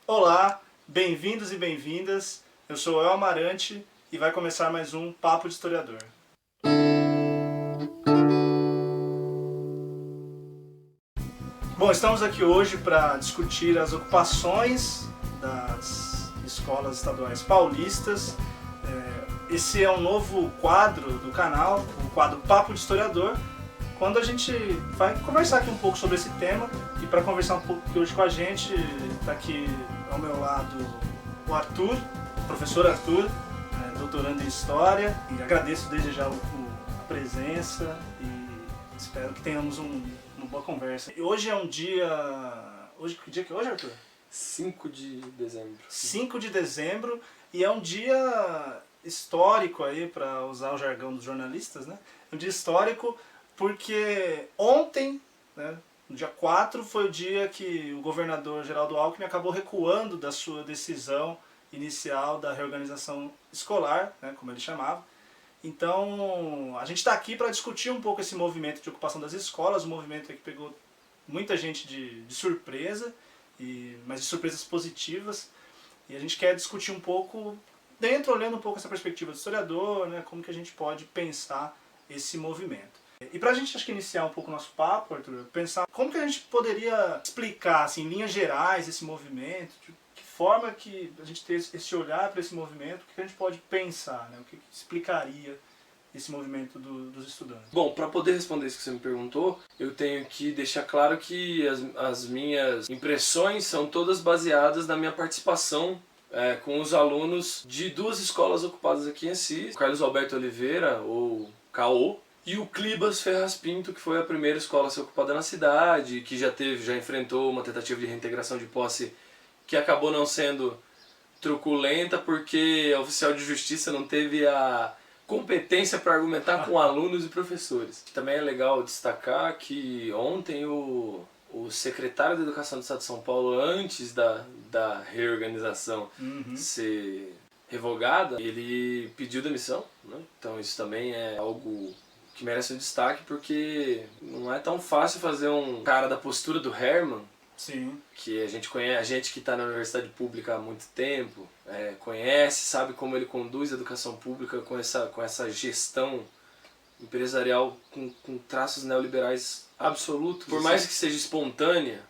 Olá, bem-vindos e bem-vindas. Eu sou o El Amarante e vai começar mais um Papo de Historiador. Bom, estamos aqui hoje para discutir as ocupações das escolas estaduais paulistas. Esse é um novo quadro do canal, o quadro Papo de Historiador, quando a gente vai conversar aqui um pouco sobre esse tema. E para conversar um pouco aqui hoje com a gente, está aqui ao meu lado o Arthur, o professor Arthur, doutorando em História. E agradeço desde já a presença e espero que tenhamos uma boa conversa. E hoje é um dia... Que dia que é hoje, Arthur? 5 de dezembro. 5 de dezembro, e é um dia histórico aí, para usar o jargão dos jornalistas, né? Um dia histórico porque ontem, né, no dia 4, foi o dia que o governador Geraldo Alckmin acabou recuando da sua decisão inicial da reorganização escolar, né, como ele chamava. Então, a gente está aqui para discutir um pouco esse movimento de ocupação das escolas, um movimento que pegou muita gente de surpresa, mas de surpresas positivas. E a gente quer discutir um pouco, olhando um pouco essa perspectiva do historiador, né, como que a gente pode pensar esse movimento. E para a gente, acho que iniciar um pouco o nosso papo, Arthur, pensar como que a gente poderia explicar, assim, em linhas gerais, esse movimento, de que forma que a gente tem esse olhar para esse movimento, o que a gente pode pensar, né, o que explicaria esse movimento dos estudantes. Bom, para poder responder isso que você me perguntou, eu tenho que deixar claro que as minhas impressões são todas baseadas na minha participação com os alunos de duas escolas ocupadas aqui em Assis, o Carlos Alberto Oliveira, ou CAO, e o Clibas Ferraz Pinto, que foi a primeira escola a ser ocupada na cidade, que já enfrentou uma tentativa de reintegração de posse que acabou não sendo truculenta porque a oficial de justiça não teve a competência para argumentar com alunos e professores. Também é legal destacar que ontem o secretário da Educação do Estado de São Paulo, antes da reorganização ser revogada, ele pediu demissão, né? Então isso também é algo que merece um destaque, porque não é tão fácil fazer um cara da postura do Herman. Sim. Que a gente conhece, a gente que está na universidade pública há muito tempo, conhece, sabe como ele conduz a educação pública com essa gestão empresarial com traços neoliberais absolutos. Por mais que seja espontânea,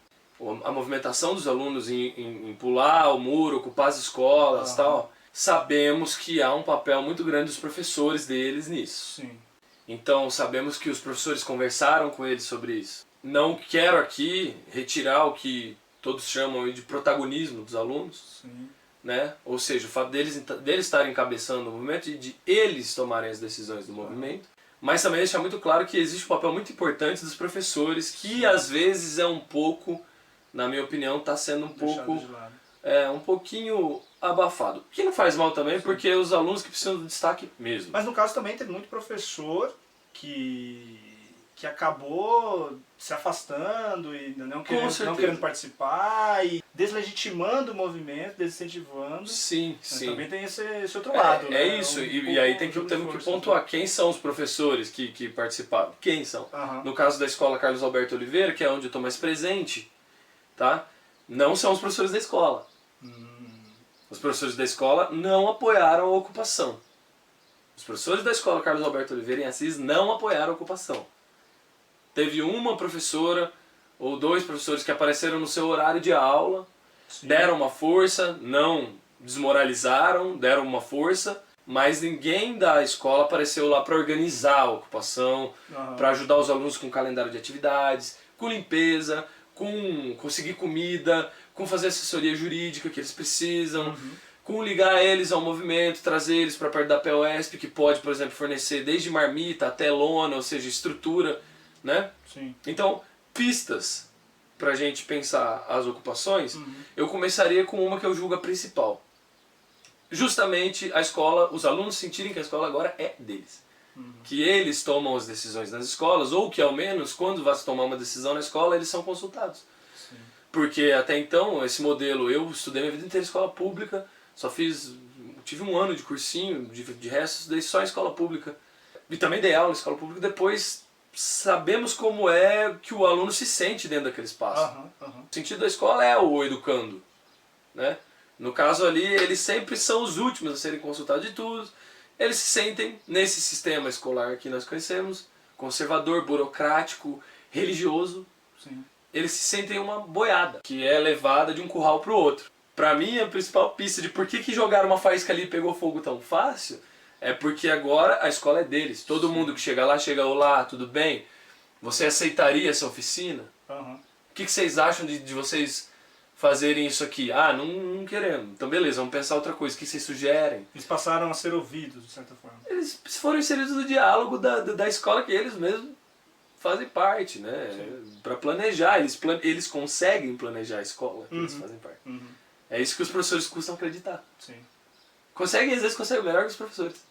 a movimentação dos alunos em pular o muro, ocupar as escolas e tal, sabemos que há um papel muito grande dos professores deles nisso. Sim. Então sabemos que os professores conversaram com eles sobre isso. Não quero aqui retirar o que todos chamam de protagonismo dos alunos, né? Ou seja, o fato deles estarem encabeçando o movimento e de eles tomarem as decisões do movimento, mas também deixar muito claro que existe um papel muito importante dos professores, que às vezes é um pouco, na minha opinião, está sendo um pouquinho abafado. Que não faz mal também, porque os alunos que precisam de destaque mesmo. Mas no caso também teve muito professor que acabou se afastando e não querendo participar e deslegitimando o movimento, desincentivando. Sim, mas sim. também tem esse outro lado. É isso, e aí temos que pontuar quem são os professores que participaram. Quem são? No caso da escola Carlos Alberto Oliveira, que é onde eu estou mais presente, tá? Não são os professores da escola. Os professores da escola não apoiaram a ocupação. Os professores da escola Carlos Alberto Oliveira em Assis não apoiaram a ocupação. Teve uma professora ou dois professores que apareceram no seu horário de aula, deram uma força, não desmoralizaram, deram uma força, mas ninguém da escola apareceu lá para organizar a ocupação, para ajudar os alunos com calendário de atividades, com limpeza, com conseguir comida, com fazer assessoria jurídica que eles precisam, com ligar eles ao movimento, trazer eles para perto da POSP, que pode, por exemplo, fornecer desde marmita até lona, ou seja, estrutura, né? Sim. Então, pistas para a gente pensar as ocupações, eu começaria com uma que eu julgo a principal. Justamente a escola, os alunos sentirem que a escola agora é deles. Que eles tomam as decisões nas escolas, ou que ao menos quando vai se tomar uma decisão na escola, eles são consultados. Sim. Porque até então, esse modelo, eu estudei minha vida inteira em escola pública, tive um ano de cursinho, de resto estudei só em escola pública. E também dei aula em escola pública, depois sabemos como é que o aluno se sente dentro daquele espaço. O sentido da escola é o educando. né? No caso ali, eles sempre são os últimos a serem consultados de tudo. Eles se sentem nesse sistema escolar que nós conhecemos, conservador, burocrático, religioso. Sim. Eles se sentem uma boiada, que é levada de um curral pro outro. Pra mim, a principal pista de por que jogaram uma faísca ali e pegou fogo tão fácil é porque agora a escola é deles. Todo mundo que chega lá, olá, tudo bem? Você aceitaria essa oficina? Uhum. O que vocês acham de vocês fazerem isso aqui? Ah, não queremos. Então beleza, vamos pensar outra coisa. O que vocês sugerem? Eles passaram a ser ouvidos, de certa forma. Eles foram inseridos no diálogo da escola que eles mesmos fazem parte, né? Para planejar. Eles conseguem planejar a escola que eles fazem parte. Uhum. É isso que os professores custam acreditar. Sim. Conseguem, às vezes conseguem melhor que os professores.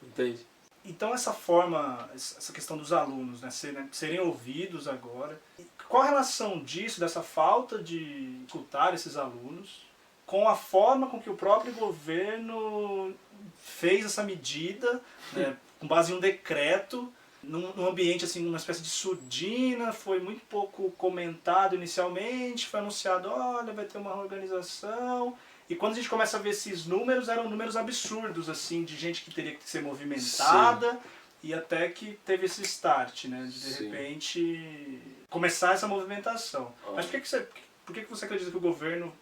Entende? Então essa forma, essa questão dos alunos, né, serem ouvidos agora, qual a relação disso, dessa falta de escutar esses alunos, com a forma com que o próprio governo fez essa medida, né, com base em um decreto, num ambiente assim, uma espécie de surdina, foi muito pouco comentado inicialmente, foi anunciado, olha, vai ter uma organização. E quando a gente começa a ver esses números, eram números absurdos, assim, de gente que teria que ser movimentada. Sim. E até que teve esse start, né? De repente começar essa movimentação. Mas por que você acredita que o governo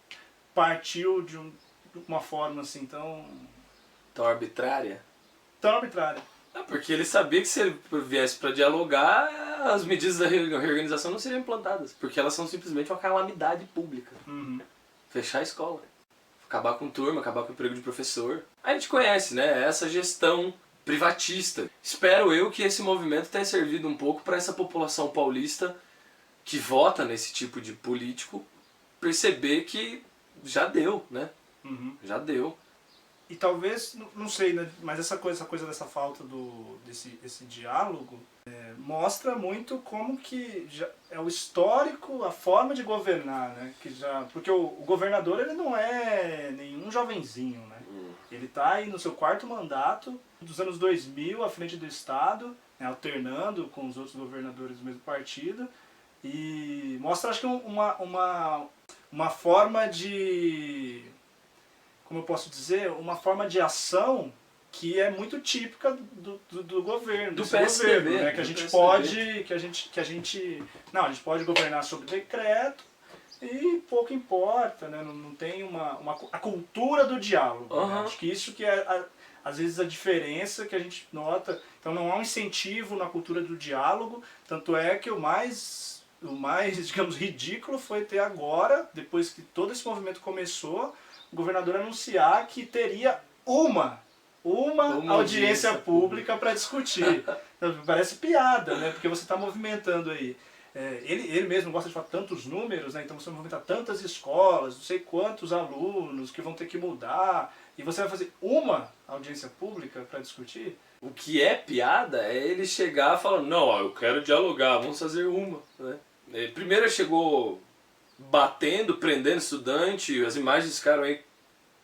partiu de uma forma assim tão arbitrária? Tão arbitrária. Porque ele sabia que se ele viesse para dialogar, as medidas da reorganização não seriam implantadas. Porque elas são simplesmente uma calamidade pública. Uhum. Fechar a escola. Acabar com turma, acabar com o emprego de professor. A gente conhece, né? Essa gestão privatista. Espero eu que esse movimento tenha servido um pouco para essa população paulista que vota nesse tipo de político perceber que já deu, né? Uhum. Já deu. E talvez, não sei, né? Mas essa coisa dessa falta desse diálogo mostra muito como que já é o histórico, a forma de governar, né? Porque o governador ele não é nenhum jovenzinho, né? Ele está aí no seu 4º mandato, dos anos 2000, à frente do Estado, né? Alternando com os outros governadores do mesmo partido, e mostra, acho que uma forma de... como eu posso dizer, uma forma de ação que é muito típica do governo, do PSDB, governo, né? Que a gente pode governar sob decreto e pouco importa, né? Não tem a cultura do diálogo. Uhum. Né? Acho que isso que é às vezes a diferença que a gente nota. Então não há um incentivo na cultura do diálogo, tanto é que o mais, digamos, ridículo foi ter agora, depois que todo esse movimento começou, o governador anunciar que teria uma audiência pública para discutir. Então, parece piada, né? Porque você está movimentando aí. Ele mesmo gosta de falar tantos números, né? Então você movimenta tantas escolas, não sei quantos alunos que vão ter que mudar, e você vai fazer uma audiência pública para discutir? O que é piada é ele chegar falando, não, ó, eu quero dialogar, vamos fazer uma. Né? Primeiro ele chegou batendo, prendendo estudante, as imagens ficaram aí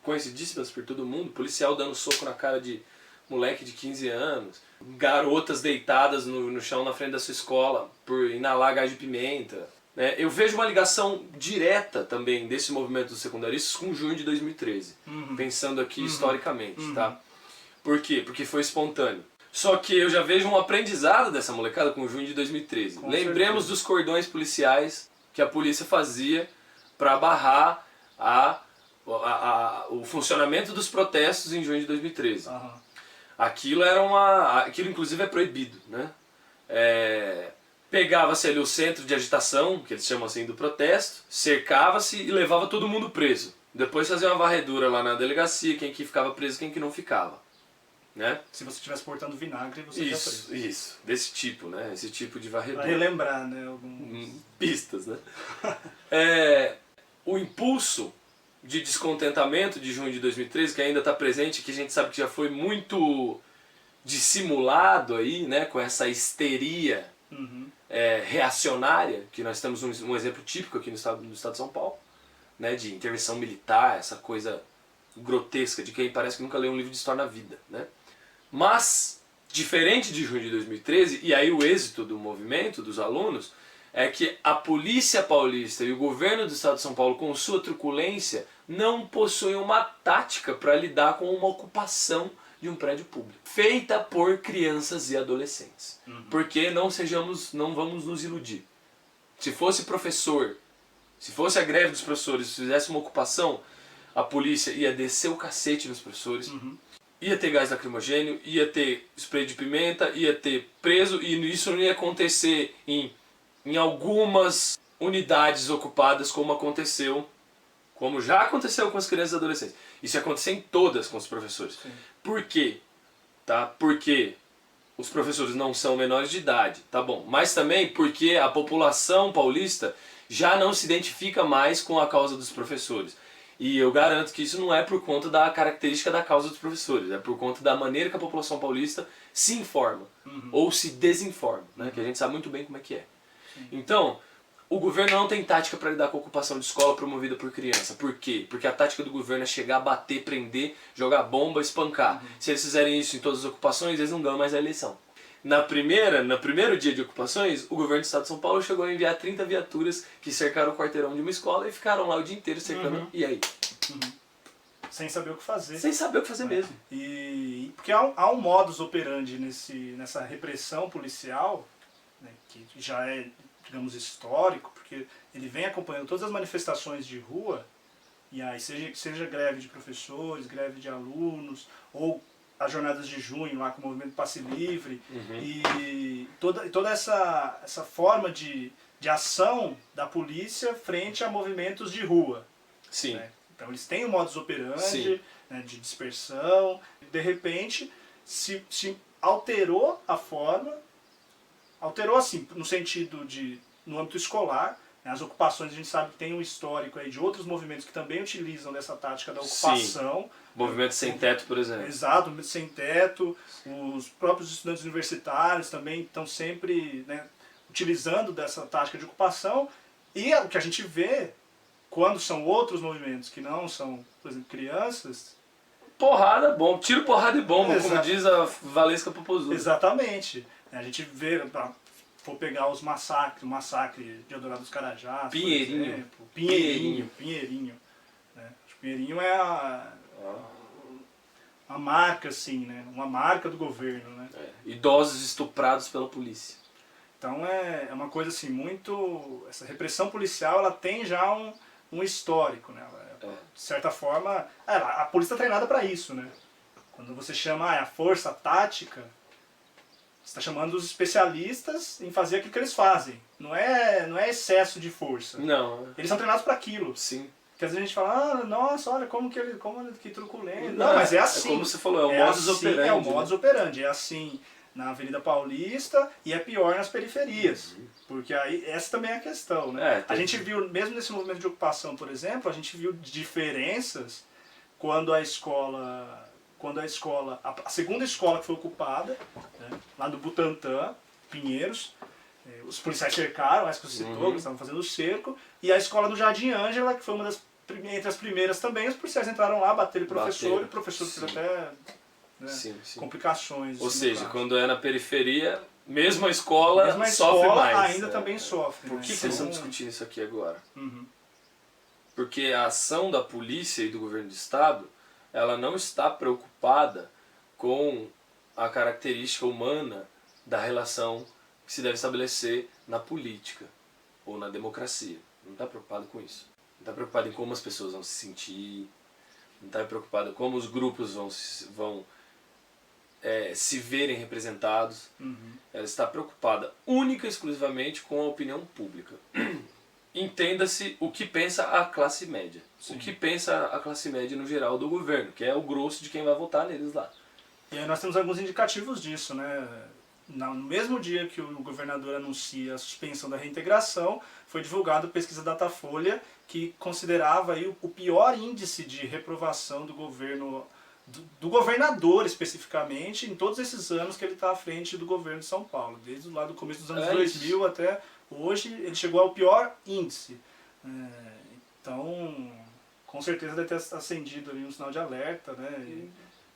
conhecidíssimas por todo mundo, policial dando soco na cara de moleque de 15 anos, garotas deitadas no chão na frente da sua escola por inalar gás de pimenta. Né? Eu vejo uma ligação direta também desse movimento dos secundaristas com junho de 2013, pensando aqui historicamente. Tá? Por quê? Porque foi espontâneo. Só que eu já vejo um aprendizado dessa molecada com junho de 2013. Lembremos dos cordões policiais que a polícia fazia para barrar o funcionamento dos protestos em junho de 2013. Aquilo aquilo inclusive é proibido, né? Pegava-se ali o centro de agitação, que eles chamam assim do protesto, cercava-se e levava todo mundo preso. Depois fazia uma varredura lá na delegacia, quem que ficava preso e quem que não ficava. Né? Se você estivesse portando vinagre, você ia preso. Isso, desse tipo, né? Esse tipo de varredura. Pra relembrar, né? Pistas, né? O impulso de descontentamento de junho de 2013, que ainda está presente, que a gente sabe que já foi muito dissimulado aí, né? Com essa histeria reacionária, que nós temos um exemplo típico aqui no estado de São Paulo, né? De intervenção militar, essa coisa grotesca de quem parece que nunca leu um livro de história na vida, né? Mas, diferente de junho de 2013, e aí o êxito do movimento, dos alunos, é que a polícia paulista e o governo do estado de São Paulo, com sua truculência, não possuem uma tática para lidar com uma ocupação de um prédio público, feita por crianças e adolescentes. Porque não vamos nos iludir. Se fosse professor, se fosse a greve dos professores, se fizesse uma ocupação, a polícia ia descer o cacete nos professores, ia ter gás lacrimogênio, ia ter spray de pimenta, ia ter preso, e isso não ia acontecer em algumas unidades ocupadas como já aconteceu com as crianças e adolescentes. Isso ia acontecer em todas com os professores. Sim. Por quê? Tá? Porque os professores não são menores de idade, tá bom. Mas também porque a população paulista já não se identifica mais com a causa dos professores. E eu garanto que isso não é por conta da característica da causa dos professores, é por conta da maneira que a população paulista se informa, ou se desinforma, né? Que a gente sabe muito bem como é que é. Então, o governo não tem tática para lidar com a ocupação de escola promovida por criança. Por quê? Porque a tática do governo é chegar, bater, prender, jogar bomba, espancar. Se eles fizerem isso em todas as ocupações, eles não ganham mais a eleição. No primeiro dia de ocupações, o governo do estado de São Paulo chegou a enviar 30 viaturas que cercaram o quarteirão de uma escola e ficaram lá o dia inteiro cercando. E aí? Sem saber o que fazer. Sem saber o que fazer mesmo. Porque há um modus operandi nessa repressão policial, né, que já é, digamos, histórico, porque ele vem acompanhando todas as manifestações de rua, e aí seja greve de professores, greve de alunos, ou as jornadas de junho lá com o movimento Passe Livre, e toda essa forma de ação da polícia frente a movimentos de rua. Sim. Né? Então eles têm um modus operandi, né, de dispersão, de repente se alterou a forma, alterou assim, no sentido de, no âmbito escolar, né, as ocupações a gente sabe que tem um histórico aí de outros movimentos que também utilizam dessa tática da ocupação. Sim. Movimento Sem Teto, por exemplo. Exato, movimento Sem Teto, os próprios estudantes universitários também estão sempre, né, utilizando dessa tática de ocupação, e o que a gente vê quando são outros movimentos que não são, por exemplo, crianças... Porrada, bomba. Tiro, porrada e bomba, como diz a Valesca Popozuda. Exatamente. A gente vê, vou pegar os massacres, o massacre de Eldorado dos Carajás, Pinheirinho. por exemplo. Pinheirinho. Né? Pinheirinho é a marca, assim, né? Uma marca do governo. Né? Idosos estuprados pela polícia. Então é uma coisa assim, muito... Essa repressão policial, ela tem já um histórico, né? De certa forma, a polícia está treinada para isso, né? Quando você chama a força tática, você está chamando os especialistas em fazer aquilo que eles fazem. Não é excesso de força. Não. Eles são treinados para aquilo. Sim. Porque às vezes a gente fala, nossa, olha como que truculento. Não, mas é assim. É como você falou, é o modus operandi. É o modus operandi, é assim na Avenida Paulista e é pior nas periferias. Porque aí essa também é a questão, né? A gente viu, mesmo nesse movimento de ocupação, por exemplo, a gente viu diferenças quando a segunda escola que foi ocupada, né, lá do Butantã, Pinheiros, os policiais cercaram, essa que você citou, que estavam fazendo o cerco, e a escola do Jardim Ângela, que foi uma entre as primeiras também, os policiais entraram lá, bateram o professor, e o professor fez até... Né, complicações. Ou seja, quando é na periferia, mesmo a escola sofre mais. Ainda também sofre. Por que eles estão discutindo isso aqui agora? Porque a ação da polícia e do governo do estado, ela não está preocupada com a característica humana da relação que se deve estabelecer na política ou na democracia. Não está preocupado com isso. Não está preocupado em como as pessoas vão se sentir, não está preocupado em como os grupos vão se verem representados. Ela está preocupada única e exclusivamente com a opinião pública. Entenda-se o que pensa a classe média. Sim. O que pensa a classe média no geral do governo, que é o grosso de quem vai votar neles lá. E aí nós temos alguns indicativos disso, né? No mesmo dia que o governador anuncia a suspensão da reintegração, foi divulgada a pesquisa Datafolha, que considerava aí o pior índice de reprovação do governo, do governador especificamente, em todos esses anos que ele está à frente do governo de São Paulo. Desde lá do começo dos anos 2000 até hoje, ele chegou ao pior índice. Então, com certeza deve ter acendido ali um sinal de alerta, né?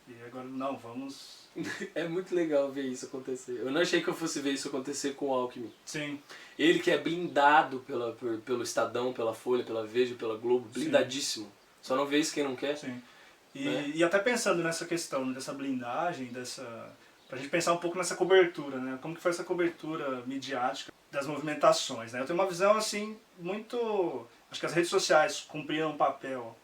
E agora, não, vamos... É muito legal ver isso acontecer. Eu não achei que eu fosse ver isso acontecer com o Alckmin. Sim. Ele que é blindado pelo Estadão, pela Folha, pela Veja, pela Globo, blindadíssimo. Sim. Só não vê isso quem não quer. Sim. E até pensando nessa questão, dessa blindagem, pra gente pensar um pouco nessa cobertura, né? Como que foi essa cobertura midiática das movimentações, né? Eu tenho uma visão, assim, muito... Acho que as redes sociais cumpriram um papel,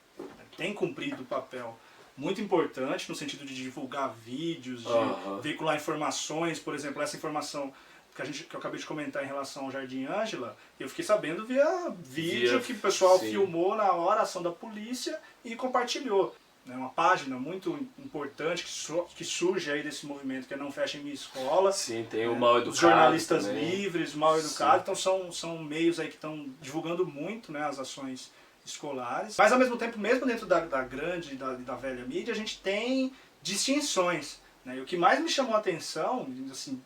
têm cumprido um papel muito importante no sentido de divulgar vídeos, de veicular informações. Por exemplo, essa informação que eu acabei de comentar em relação ao Jardim Ângela, eu fiquei sabendo via vídeo que o pessoal filmou na hora a ação da polícia e compartilhou. É uma página muito importante que surge aí desse movimento que é Não Fecha Minha Escola. Sim, tem o Mal Educado. Os jornalistas também. livres, o Mal Educado. Então são meios aí que estão divulgando muito, né, as ações escolares. Mas ao mesmo tempo, mesmo dentro da grande e da velha mídia, a gente tem distinções. Né? E o que mais me chamou a atenção, assim,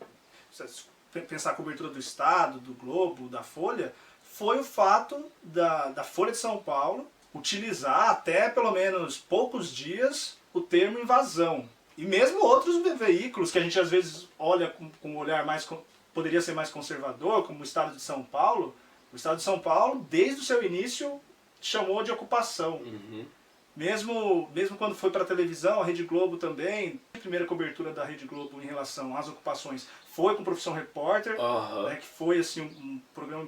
pensar a cobertura do Estado, do Globo, da Folha, foi o fato da Folha de São Paulo utilizar até pelo menos poucos dias o termo invasão. E mesmo outros veículos que a gente às vezes olha com um olhar mais, poderia ser mais conservador, como o Estado de São Paulo, o Estado de São Paulo, desde o seu início, chamou de ocupação. Uhum. Mesmo quando foi para a televisão, a Rede Globo também, a primeira cobertura da Rede Globo em relação às ocupações foi com Profissão Repórter, né, que foi assim, um programa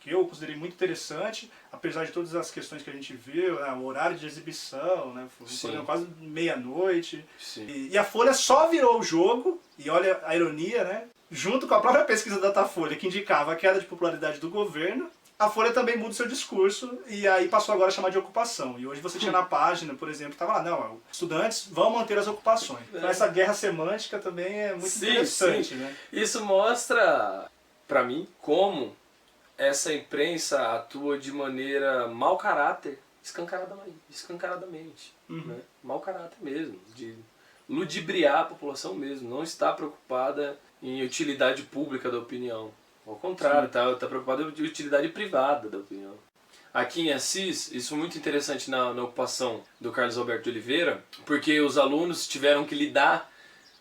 que eu considerei muito interessante, apesar de todas as questões que a gente viu, né, o horário de exibição, né, foi um programa quase meia-noite. E a Folha só virou o jogo, e olha a ironia, né, junto com a própria pesquisa da Datafolha, que indicava a queda de popularidade do governo, a Folha também muda o seu discurso e aí passou agora a chamar de ocupação. E hoje você tinha na página, por exemplo, estava lá, não, estudantes vão manter as ocupações. Então essa guerra semântica também é muito interessante. Né? Isso mostra, para mim, como essa imprensa atua de maneira mau caráter, escancaradamente. Né? Mau caráter mesmo, de ludibriar a população mesmo, não está preocupada em utilidade pública da opinião. Ao contrário, está preocupado em utilidade privada da opinião. Aqui em Assis, isso é muito interessante na ocupação do Carlos Alberto de Oliveira, porque os alunos tiveram que lidar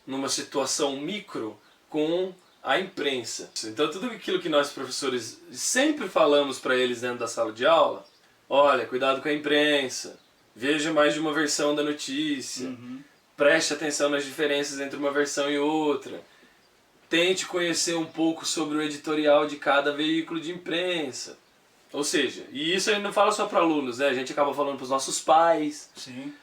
numa situação micro com a imprensa. Então tudo aquilo que nós professores sempre falamos para eles dentro da sala de aula, olha, cuidado com a imprensa, veja mais de uma versão da notícia, preste atenção nas diferenças entre uma versão e outra, tente conhecer um pouco sobre o editorial de cada veículo de imprensa. Ou seja, e isso a gente não fala só para alunos, né? A gente acaba falando para os nossos pais,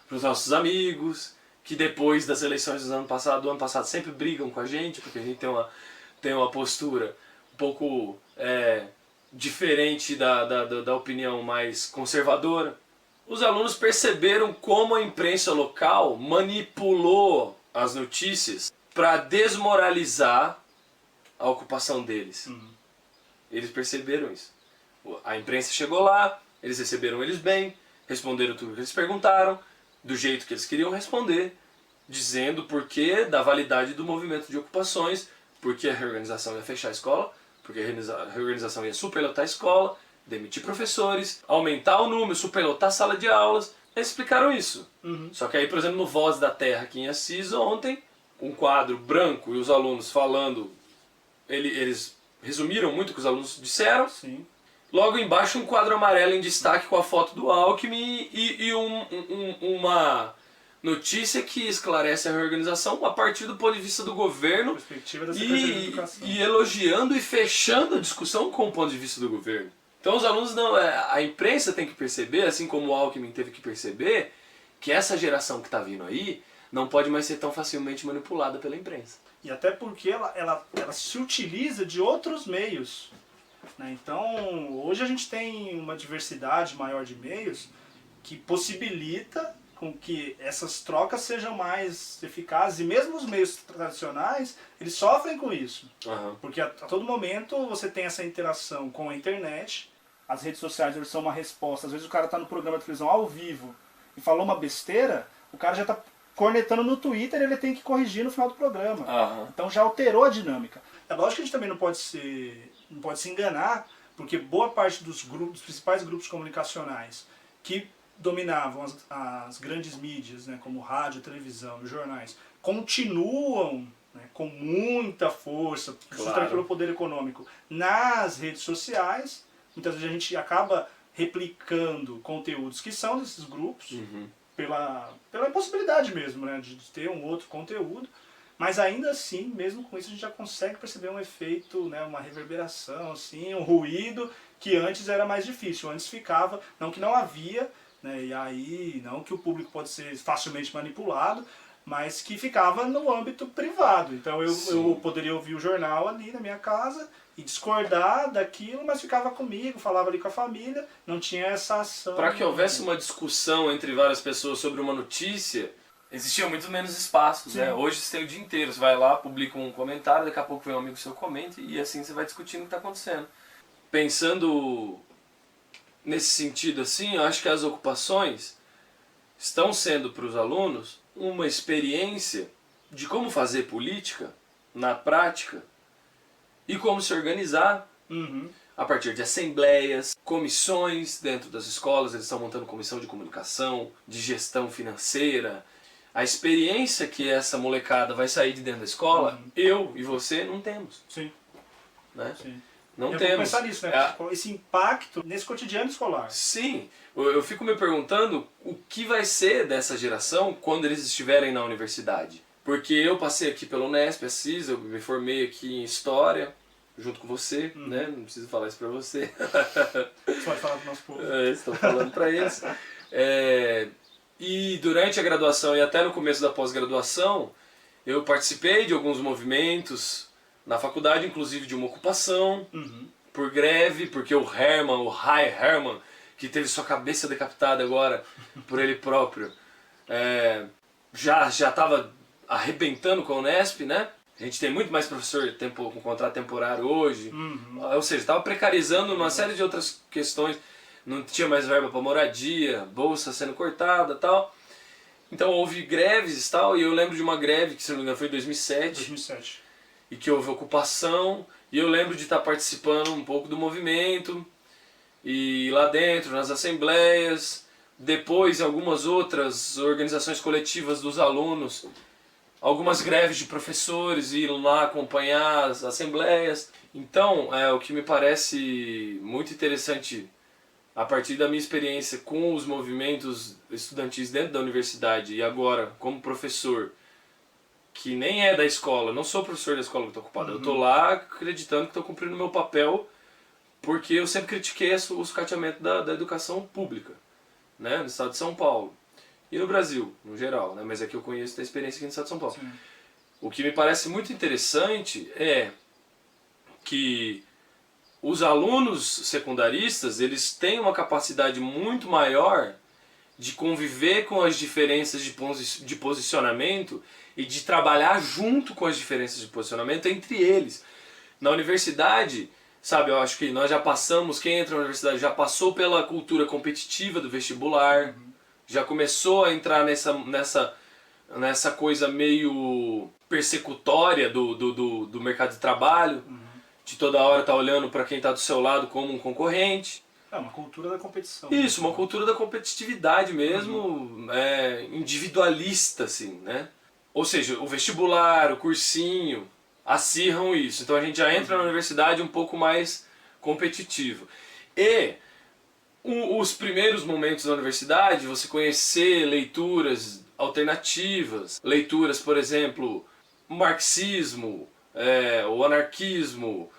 para os nossos amigos, que depois das eleições do ano passado sempre brigam com a gente, porque a gente tem uma postura um pouco diferente da opinião mais conservadora. Os alunos perceberam como a imprensa local manipulou as notícias para desmoralizar a ocupação deles. Eles perceberam isso. A imprensa chegou lá, eles receberam eles bem, responderam tudo que eles perguntaram, do jeito que eles queriam responder, dizendo o porquê da validade do movimento de ocupações, porque a reorganização ia fechar a escola, porque a reorganização ia superlotar a escola, demitir professores, aumentar o número, superlotar a sala de aulas. Eles explicaram isso. Só que aí, por exemplo, no Voz da Terra aqui em Assis, ontem, um quadro branco e os alunos falando, eles resumiram muito o que os alunos disseram. Logo embaixo um quadro amarelo em destaque com a foto do Alckmin e uma notícia que esclarece a reorganização a partir do ponto de vista do governo, perspectiva da Secretaria de Educação. E elogiando e fechando a discussão com o ponto de vista do governo. Então os alunos a imprensa tem que perceber, assim como o Alckmin teve que perceber, que essa geração que está vindo aí não pode mais ser tão facilmente manipulada pela imprensa. E até porque ela se utiliza de outros meios. Né? Então, hoje a gente tem uma diversidade maior de meios que possibilita com que essas trocas sejam mais eficazes. E mesmo os meios tradicionais, eles sofrem com isso. Porque a todo momento você tem essa interação com a internet, as redes sociais eles são uma resposta. Às vezes o cara está no programa de televisão ao vivo e falou uma besteira, o cara já está cornetando no Twitter e ele tem que corrigir no final do programa. Então já alterou a dinâmica. É lógico que a gente também não pode se enganar, porque boa parte dos principais grupos comunicacionais que dominavam as grandes mídias, né, como rádio, televisão e jornais, continuam, né, com muita força, justamente pelo poder econômico, nas redes sociais. Muitas vezes a gente acaba replicando conteúdos que são desses grupos, pela impossibilidade mesmo, né, de ter um outro conteúdo. Mas ainda assim, mesmo com isso, a gente já consegue perceber um efeito, né, uma reverberação, assim, um ruído que antes era mais difícil. Antes ficava, não que não havia, né, e aí não que o público pode ser facilmente manipulado, mas que ficava no âmbito privado. Então eu poderia ouvir o jornal ali na minha casa e discordar daquilo, mas ficava comigo, falava ali com a família, não tinha essa ação. Para que houvesse uma discussão entre várias pessoas sobre uma notícia, existiam muito menos espaços, né? Hoje você tem o dia inteiro, você vai lá, publica um comentário, daqui a pouco vem um amigo seu comenta e assim você vai discutindo o que está acontecendo. Pensando nesse sentido assim, eu acho que as ocupações estão sendo para os alunos uma experiência de como fazer política na prática e como se organizar a partir de assembleias, comissões dentro das escolas. Eles estão montando comissão de comunicação, de gestão financeira. A experiência que essa molecada vai sair de dentro da escola, eu e você não temos. Sim. Né? Sim. Não eu temos. Vou pensar nisso, né? Esse impacto nesse cotidiano escolar. Sim. Eu fico me perguntando o que vai ser dessa geração quando eles estiverem na universidade. Porque eu passei aqui pelo Unesp, Assis, eu me formei aqui em História, junto com você, né? Não preciso falar isso pra você. Você pode falar pro nosso povo. Estou falando pra eles. E durante a graduação e até no começo da pós-graduação, eu participei de alguns movimentos na faculdade, inclusive de uma ocupação, por greve, porque o Rai Herman, que teve sua cabeça decapitada agora por ele próprio, já estava arrebentando com a Unesp, né? A gente tem muito mais professor com contrato temporário hoje, ou seja, estava precarizando uma série de outras questões, não tinha mais verba para moradia, bolsa sendo cortada e tal. Então houve greves e tal, e eu lembro de uma greve que, se não me engano, foi em 2007. E que houve ocupação, e eu lembro de estar participando um pouco do movimento, e lá dentro, nas assembleias, depois em algumas outras organizações coletivas dos alunos, algumas greves de professores, ir lá acompanhar as assembleias. Então, o que me parece muito interessante, a partir da minha experiência com os movimentos estudantis dentro da universidade, e agora como professor, que nem é da escola, não sou professor da escola que estou ocupado, eu estou lá acreditando que estou cumprindo o meu papel, porque eu sempre critiquei o sucateamento da educação pública, né, no estado de São Paulo. E no Brasil, no geral, né, mas é que eu conheço da experiência aqui no estado de São Paulo. Sim. O que me parece muito interessante é que os alunos secundaristas, eles têm uma capacidade muito maior de conviver com as diferenças de posicionamento e de trabalhar junto com as diferenças de posicionamento entre eles. Na universidade, sabe, eu acho que nós já passamos, quem entra na universidade já passou pela cultura competitiva do vestibular, já começou a entrar nessa coisa meio persecutória do mercado de trabalho, de toda hora estar olhando para quem está do seu lado como um concorrente. É uma cultura da competição. Isso, uma cultura da competitividade mesmo, individualista, assim, né? Ou seja, o vestibular, o cursinho, acirram isso. Então a gente já entra na universidade um pouco mais competitivo. E os primeiros momentos da universidade, você conhecer leituras alternativas, leituras, por exemplo, marxismo, o anarquismo,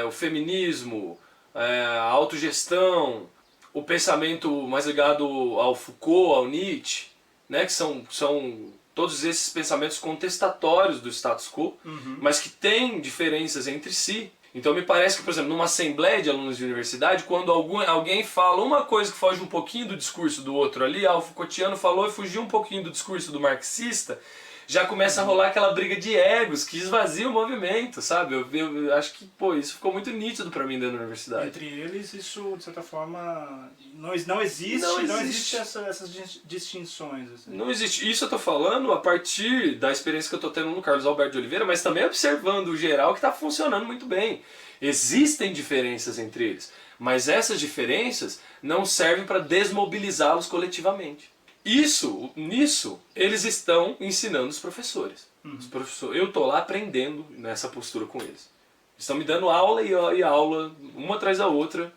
o feminismo, a autogestão, o pensamento mais ligado ao Foucault, ao Nietzsche, né, que são todos esses pensamentos contestatórios do status quo, mas que têm diferenças entre si. Então me parece que, por exemplo, numa assembleia de alunos de universidade, quando alguém fala uma coisa que foge um pouquinho do discurso do outro ali, o Foucaultiano falou e fugiu um pouquinho do discurso do marxista, já começa a rolar aquela briga de egos que esvazia o movimento, sabe? Eu acho que, isso ficou muito nítido pra mim dentro da universidade. Entre eles, isso, de certa forma, não existe essas distinções. Assim. Não existe. Isso eu tô falando a partir da experiência que eu tô tendo no Carlos Alberto de Oliveira, mas também observando o geral que tá funcionando muito bem. Existem diferenças entre eles, Mas essas diferenças não servem para desmobilizá-los coletivamente. Nisso, eles estão ensinando os professores. Eu estou lá aprendendo nessa postura com eles. Estão me dando aula e aula, uma atrás da outra,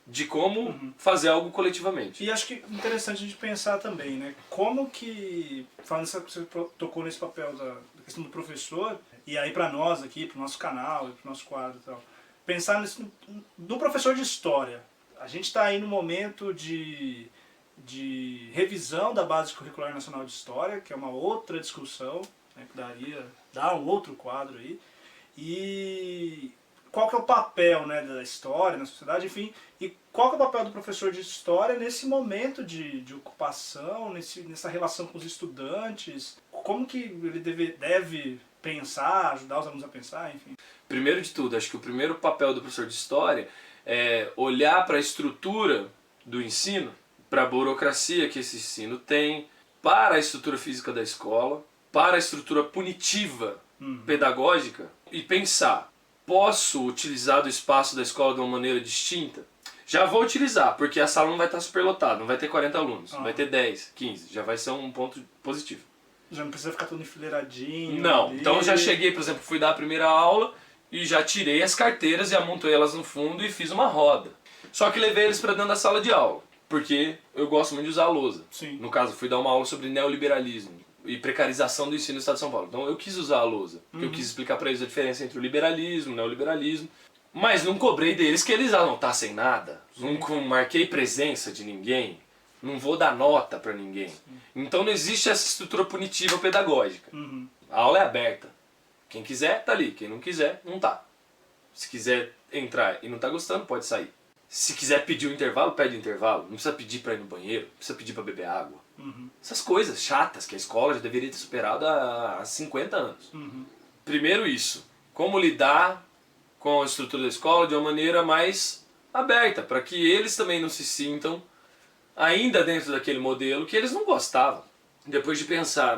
de como fazer algo coletivamente. E acho que é interessante a gente pensar também, né? Como que, falando que você tocou nesse papel da questão do professor, e aí para nós aqui, para o nosso canal, para o nosso quadro e tal, pensar no professor de história. A gente está aí no momento de revisão da Base Curricular Nacional de História, que é uma outra discussão, né, que dá um outro quadro aí. E qual que é o papel, né, da história na sociedade, enfim, e qual que é o papel do professor de história nesse momento de ocupação, nessa relação com os estudantes, como que ele deve pensar, ajudar os alunos a pensar, enfim. Primeiro de tudo, acho que o primeiro papel do professor de história é olhar para a estrutura do ensino, para a burocracia que esse ensino tem, para a estrutura física da escola, para a estrutura punitiva pedagógica e pensar, posso utilizar do espaço da escola de uma maneira distinta? Já vou utilizar, porque a sala não vai estar superlotada, não vai ter 40 alunos, vai ter 10, 15, já vai ser um ponto positivo. Já não precisa ficar tudo enfileiradinho. Não, ali. Então eu já cheguei, por exemplo, fui dar a primeira aula e já tirei as carteiras e amontoei elas no fundo e fiz uma roda. Só que levei eles para dentro da sala de aula, porque eu gosto muito de usar a lousa. Sim. No caso, fui dar uma aula sobre neoliberalismo e precarização do ensino no Estado de São Paulo. Então eu quis usar a lousa, porque eu quis explicar para eles a diferença entre o liberalismo e o neoliberalismo. Mas não cobrei deles que eles não tá sem nada, não marquei presença de ninguém, não vou dar nota para ninguém. Sim. Então não existe essa estrutura punitiva pedagógica. A aula é aberta. Quem quiser tá ali, quem não quiser não tá. Se quiser entrar e não tá gostando, pode sair. Se quiser pedir um intervalo, pede um intervalo. Não precisa pedir para ir no banheiro, não precisa pedir para beber água. Essas coisas chatas que a escola já deveria ter superado há 50 anos. Primeiro isso, como lidar com a estrutura da escola de uma maneira mais aberta, para que eles também não se sintam ainda dentro daquele modelo que eles não gostavam. Depois de pensar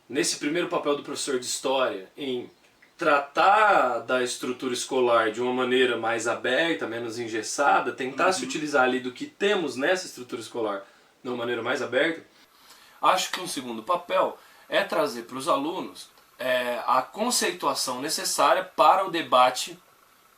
nesse primeiro papel do professor de história, em tratar da estrutura escolar de uma maneira mais aberta, menos engessada, tentar se utilizar ali do que temos nessa estrutura escolar de uma maneira mais aberta, acho que um segundo papel é trazer para os alunos a conceituação necessária para o debate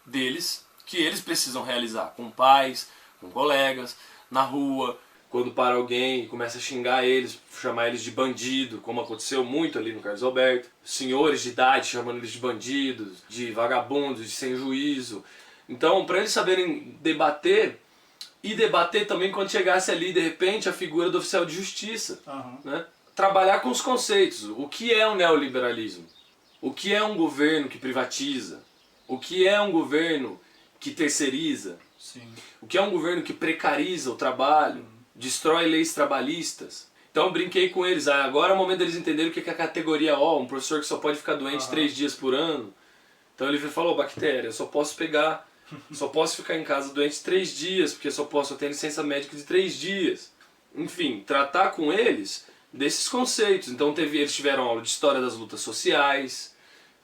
deles, que eles precisam realizar com pais, com colegas, na rua, quando para alguém e começa a xingar eles, chamar eles de bandido, como aconteceu muito ali no Carlos Alberto, senhores de idade chamando eles de bandidos, de vagabundos, de sem juízo. Então, para eles saberem debater, e debater também quando chegasse ali, de repente, a figura do oficial de justiça. Né? Trabalhar com os conceitos. O que é o neoliberalismo? O que é um governo que privatiza? O que é um governo que terceiriza? Sim. O que é um governo que precariza o trabalho, destrói leis trabalhistas? Então brinquei com eles, agora é o momento deles entenderem o que é a categoria O, um professor que só pode ficar doente 3 dias por ano. Então ele falou, bactéria, eu só posso ficar em casa doente 3 dias, porque só ter licença médica de 3 dias. Enfim, tratar com eles desses conceitos. Então eles tiveram aula de história das lutas sociais,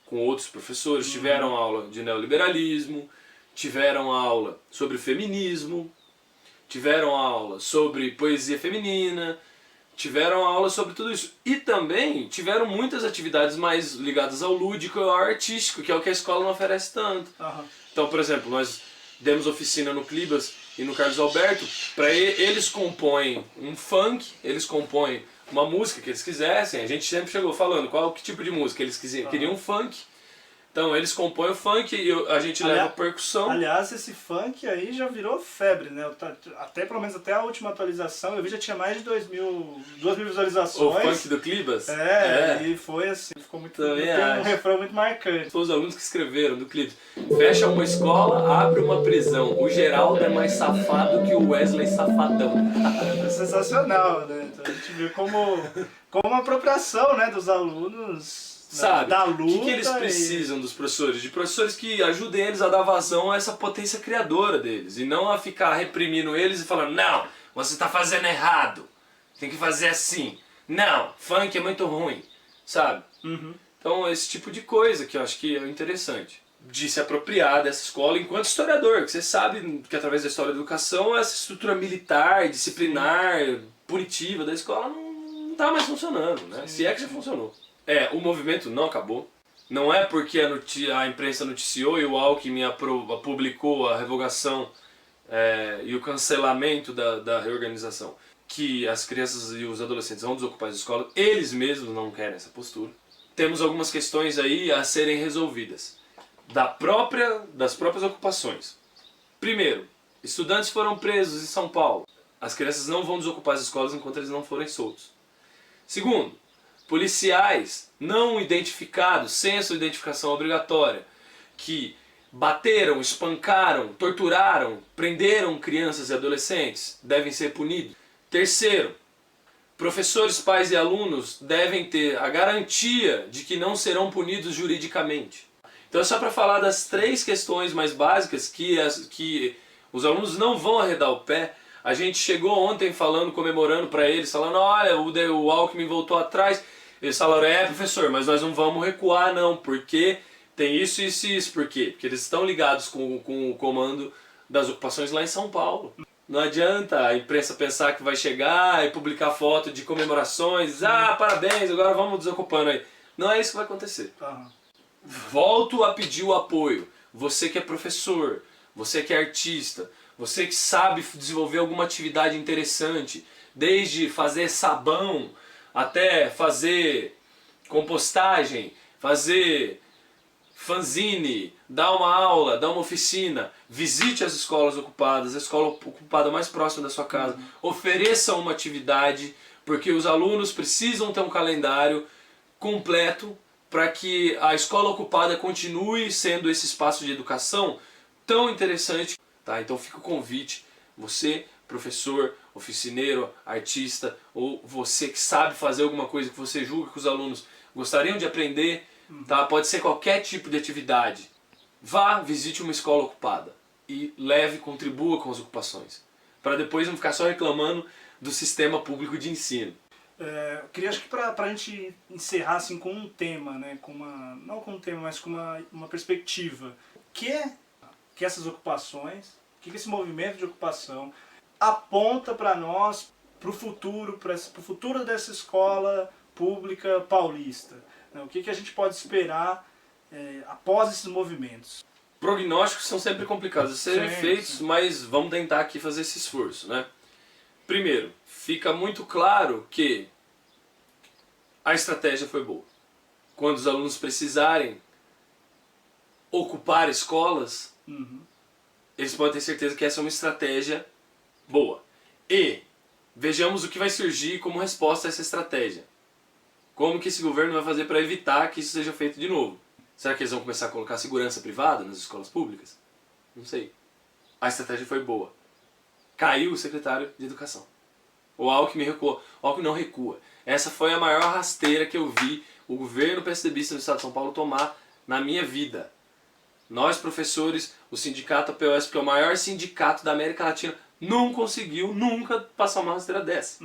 com outros professores, tiveram aula de neoliberalismo, tiveram aula sobre feminismo, tiveram aula sobre poesia feminina, tiveram aula sobre tudo isso. E também tiveram muitas atividades mais ligadas ao lúdico e ao artístico, que é o que a escola não oferece tanto. Então, por exemplo, nós demos oficina no Clibas e no Carlos Alberto, para eles compõem um funk, eles compõem uma música que eles quisessem. A gente sempre chegou falando que tipo de música eles queriam um funk. Então eles compõem o funk e a gente leva a percussão. Aliás, esse funk aí já virou febre, né? Pelo menos até a última atualização, eu vi já tinha mais de 2 mil visualizações. O funk do Clibas? E foi assim, ficou muito... Tem um refrão muito marcante. Foi os alunos que escreveram do Clibas. Fecha uma escola, abre uma prisão. O Geraldo é mais safado que o Wesley Safadão. É sensacional, né? Então a gente vê como uma apropriação, né, dos alunos... Sabe, da luta. O que eles precisam dos professores? De professores que ajudem eles a dar vazão a essa potência criadora deles. E não a ficar reprimindo eles e falando, não, você está fazendo errado, tem que fazer assim. Não, funk é muito ruim, sabe? Então esse tipo de coisa que eu acho que é interessante. de se apropriar dessa escola enquanto historiador, que você sabe que através da história da educação essa estrutura militar, disciplinar, punitiva da escola não está mais funcionando, né? Se é que já funcionou. O movimento não acabou. Não é porque a imprensa noticiou e o Alckmin publicou a revogação e o cancelamento da reorganização que as crianças e os adolescentes vão desocupar as escolas. Eles mesmos não querem essa postura. Temos algumas questões aí a serem resolvidas das próprias ocupações. Primeiro, estudantes foram presos em São Paulo. As crianças não vão desocupar as escolas enquanto eles não forem soltos. Segundo, policiais não identificados, sem a sua identificação obrigatória, que bateram, espancaram, torturaram, prenderam crianças e adolescentes, devem ser punidos. Terceiro, professores, pais e alunos devem ter a garantia de que não serão punidos juridicamente. Então é só para falar das 3 questões mais básicas que os alunos não vão arredar o pé. A gente chegou ontem comemorando para eles, falando, olha, o Alckmin voltou atrás. Eles falaram, professor, mas nós não vamos recuar não, porque tem isso, isso e isso. Por quê? Porque eles estão ligados com o comando das ocupações lá em São Paulo. Não adianta a imprensa pensar que vai chegar e publicar foto de comemorações, parabéns, agora vamos desocupando aí. Não é isso que vai acontecer. Volto a pedir o apoio. Você que é professor, você que é artista, você que sabe desenvolver alguma atividade interessante, desde fazer sabão até fazer compostagem, fazer fanzine, dar uma aula, dar uma oficina, visite as escolas ocupadas, a escola ocupada mais próxima da sua casa, ofereça uma atividade, porque os alunos precisam ter um calendário completo para que a escola ocupada continue sendo esse espaço de educação tão interessante. Tá? Então fica o convite, você, professor, oficineiro, artista, ou você que sabe fazer alguma coisa que você julga que os alunos gostariam de aprender, tá? Pode ser qualquer tipo de atividade. Vá, visite uma escola ocupada e contribua com as ocupações, para depois não ficar só reclamando do sistema público de ensino. Eu queria, acho que para a gente encerrar assim, com um tema, né? Não com um tema, mas com uma perspectiva. O que essas ocupações, o que esse movimento de ocupação aponta para nós, para o futuro dessa escola pública paulista? Né? O que a gente pode esperar após esses movimentos? Prognósticos são sempre complicados de serem feitos, mas vamos tentar aqui fazer esse esforço, né? Primeiro, fica muito claro que a estratégia foi boa. Quando os alunos precisarem ocupar escolas, eles podem ter certeza que essa é uma estratégia boa. E vejamos o que vai surgir como resposta a essa estratégia. Como que esse governo vai fazer para evitar que isso seja feito de novo? Será que eles vão começar a colocar segurança privada nas escolas públicas? Não sei. A estratégia foi boa. Caiu o secretário de Educação. O Alckmin recuou. O Alckmin não recua. Essa foi a maior rasteira que eu vi o governo PSDBista do Estado de São Paulo tomar na minha vida. Nós, professores, o sindicato APOS, que é o maior sindicato da América Latina, não conseguiu nunca passar uma rasteira dessa.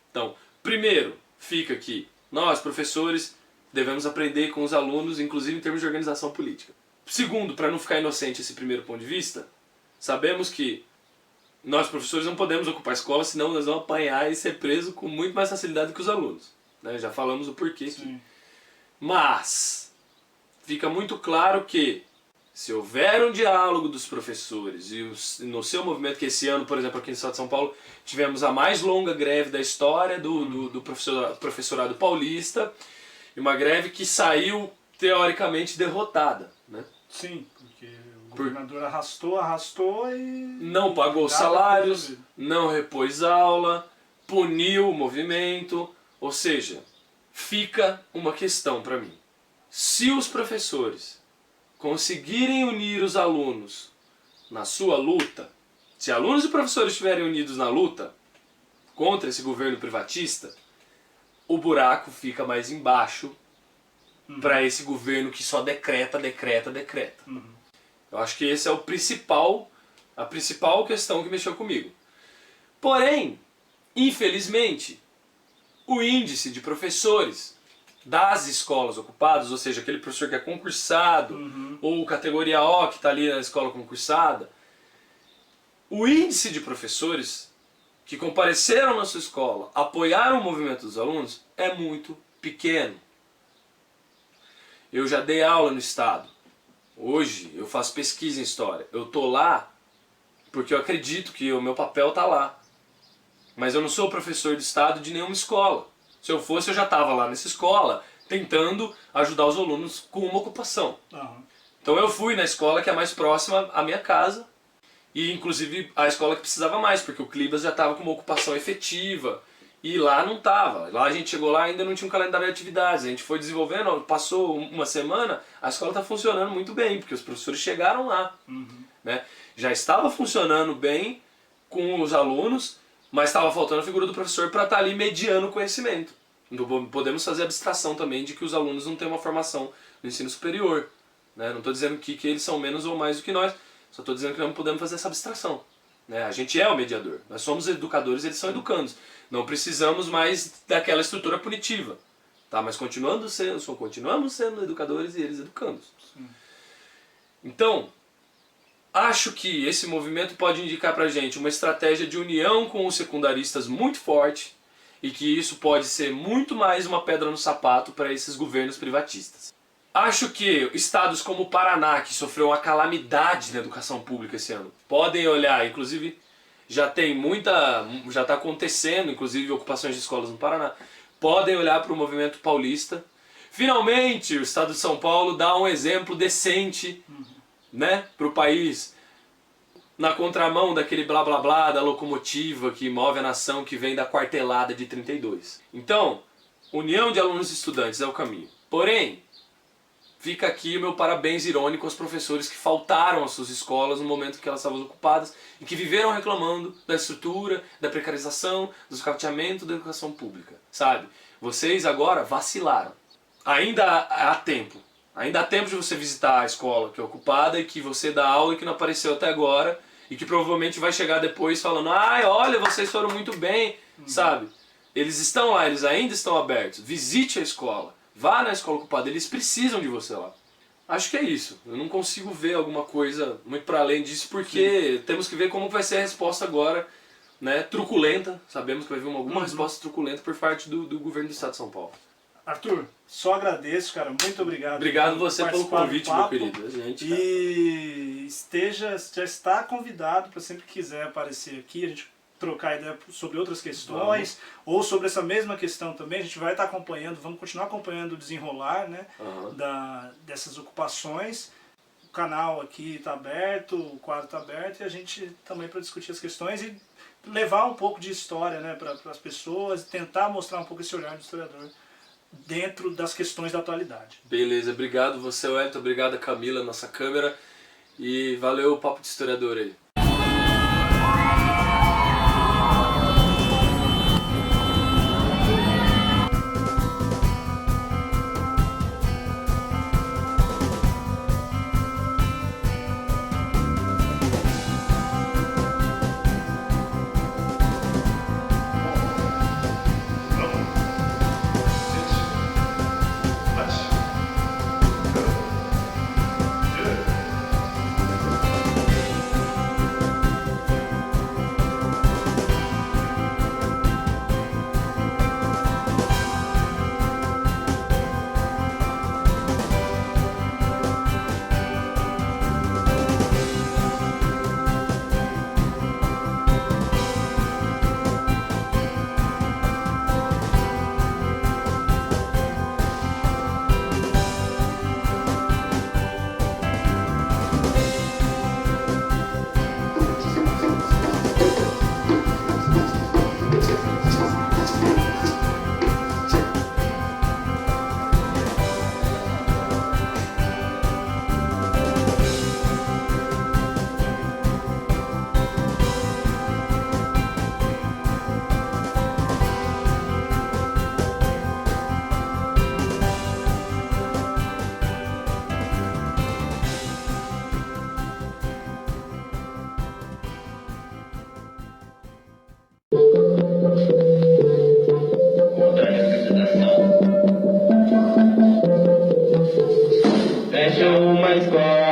Então, primeiro, fica aqui. Nós, professores, devemos aprender com os alunos, inclusive em termos de organização política. Segundo, para não ficar inocente esse primeiro ponto de vista, sabemos que nós, professores, não podemos ocupar a escola, senão nós vamos apanhar e ser presos com muito mais facilidade que os alunos. Né? Já falamos o porquê aqui. Mas, fica muito claro que, se houver um diálogo dos professores e no seu movimento, que esse ano, por exemplo, aqui no Estado de São Paulo, tivemos a mais longa greve da história do professorado paulista, e uma greve que saiu, teoricamente, derrotada. Né? Sim, porque o governador arrastou e... Não pagou salários, não repôs aula, puniu o movimento, ou seja, fica uma questão para mim. Se os professores conseguirem unir os alunos na sua luta, se alunos e professores estiverem unidos na luta contra esse governo privatista, o buraco fica mais embaixo para esse governo que só decreta. Eu acho que esse é a principal questão que mexeu comigo. Porém, infelizmente, o índice de professores das escolas ocupadas, ou seja, aquele professor que é concursado, ou categoria O que está ali na escola concursada, o índice de professores que compareceram na sua escola, apoiaram o movimento dos alunos, é muito pequeno. Eu já dei aula no Estado. Hoje eu faço pesquisa em História. Eu estou lá porque eu acredito que o meu papel está lá. Mas eu não sou professor do Estado de nenhuma escola. Se eu fosse, eu já estava lá nessa escola, tentando ajudar os alunos com uma ocupação. Então eu fui na escola que é mais próxima à minha casa, e inclusive a escola que precisava mais, porque o Clibas já estava com uma ocupação efetiva, e lá não estava. Lá a gente chegou lá ainda não tinha um calendário de atividades, a gente foi desenvolvendo, passou uma semana, a escola está funcionando muito bem, porque os professores chegaram lá. Né? Já estava funcionando bem com os alunos, mas estava faltando a figura do professor para estar ali mediando o conhecimento. Então, podemos fazer abstração também de que os alunos não têm uma formação no ensino superior. Né? Não estou dizendo que eles são menos ou mais do que nós, só estou dizendo que não podemos fazer essa abstração. Né? A gente é o mediador, nós somos educadores, eles são educandos. Não precisamos mais daquela estrutura punitiva. Tá? Mas continuamos sendo educadores e eles educandos. Então, acho que esse movimento pode indicar pra gente uma estratégia de união com os secundaristas muito forte e que isso pode ser muito mais uma pedra no sapato para esses governos privatistas. Acho que estados como o Paraná, que sofreu uma calamidade na educação pública esse ano, podem olhar, inclusive já está acontecendo, inclusive ocupações de escolas no Paraná, podem olhar para o movimento paulista. Finalmente o estado de São Paulo dá um exemplo decente, né, para o país, na contramão daquele blá blá blá da locomotiva que move a nação, que vem da quartelada de 32. Então, união de alunos e estudantes é o caminho. Porém, fica aqui o meu parabéns irônico aos professores que faltaram às suas escolas no momento que elas estavam ocupadas e que viveram reclamando da estrutura, da precarização, do escateamento da educação pública. Sabe? Vocês agora vacilaram. Ainda há tempo. Ainda há tempo de você visitar a escola que é ocupada e que você dá aula e que não apareceu até agora e que provavelmente vai chegar depois falando: ai, olha, vocês foram muito bem, sabe? Eles estão lá, eles ainda estão abertos. Visite a escola, vá na escola ocupada, eles precisam de você lá. Acho que é isso. Eu não consigo ver alguma coisa muito para além disso porque temos que ver como vai ser a resposta agora, né? Truculenta. Sabemos que vai vir alguma resposta truculenta por parte do governo do estado de São Paulo. Arthur, só agradeço, cara. Muito obrigado. Obrigado você pelo convite, meu querido. E já está convidado para sempre que quiser aparecer aqui, a gente trocar ideia sobre outras questões, ou sobre essa mesma questão também. A gente vai estar acompanhando, vamos continuar acompanhando o desenrolar, né, dessas ocupações. O canal aqui está aberto, o quadro está aberto, e a gente também para discutir as questões e levar um pouco de história, né, para as pessoas, tentar mostrar um pouco esse olhar do historiador dentro das questões da atualidade. Beleza, obrigado você, Wellington, obrigado a Camila, nossa câmera, e valeu o Papo de Historiador aí. escola.